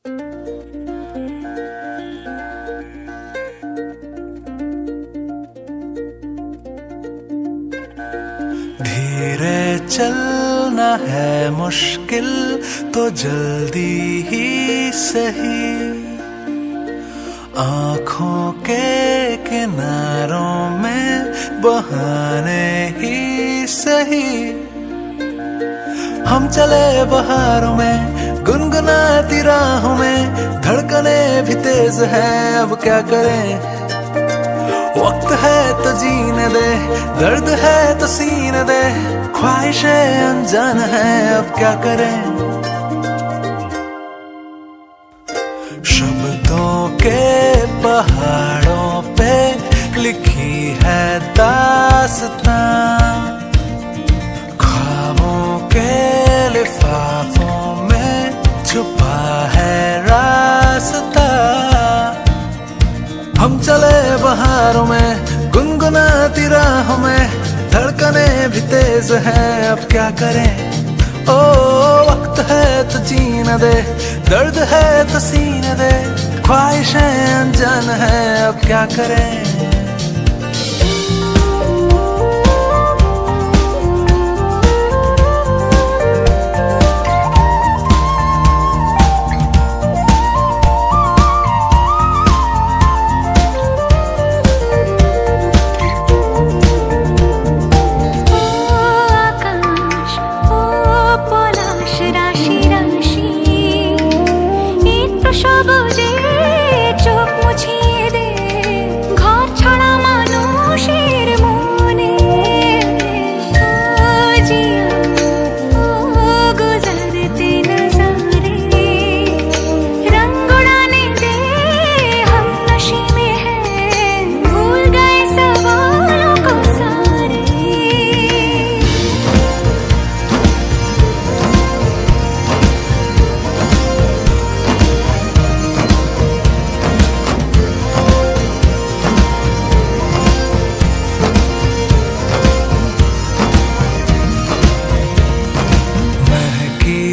धीरे चलना है मुश्किल तो जल्दी ही सही, आँखों के किनारों में बहाने ही सही। हम चले बहारों में गुनगुनाती राहों में, धड़कने भी तेज है अब क्या करें। वक्त है तो जीने दे, दर्द है तो सीने दे, ख्वाहिशें अनजान है अब क्या करें। शब्दों के पहाड़ों पे लिखी है दास्तां, ख्वाबों के लिफाफों में छुपा है रास्ता। हम चले बहारों में गुनगुनाती राहों में, धड़कने भी तेज है अब क्या करें। ओ वक्त है तो जीने दे, दर्द है तो सीने दे, ख्वाहिशें अनजान है अब क्या करें।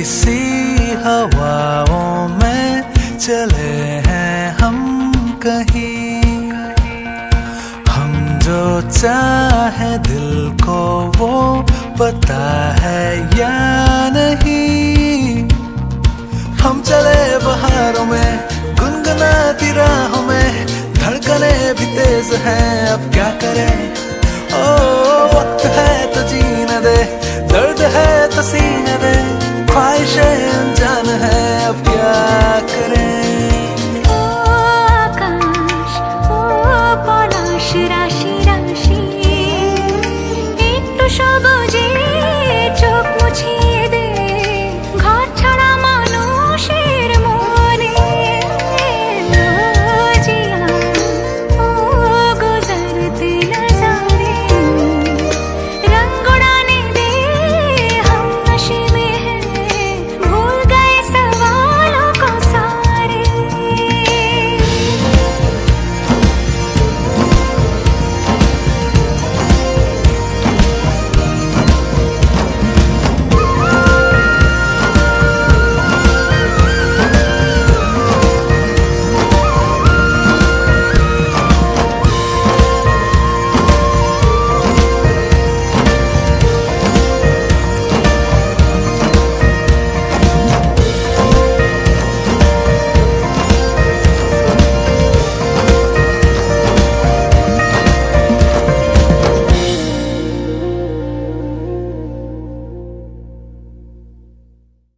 सी हवाओं में चले हैं हम कहीं, हम जो चाहे दिल को वो पता है या नहीं। हम चले बहारों में गुनगुनाती राहों में, धड़कने भी तेज हैं अब क्या करें। ओ वक्त है तो जीने दे, दर्द है तो सीने दे, ख्वाहिशें अनजान है अब क्या करें। ओ आकाश ओ পলাশ রাশি রাশি, একটু সবুজে চোখ মুছিয়ে দে, ঘর ছাড়া মানুষের মনে। ও জিয়া ও गुजरते नजारे, रंग उड़ाने दे हम नशे में हैं, भूल गए सवालों को सारे।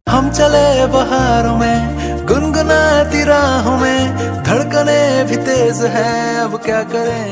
हम चले बहारों में गुनगुनाती राहों में, धड़कने भी तेज है अब क्या करें।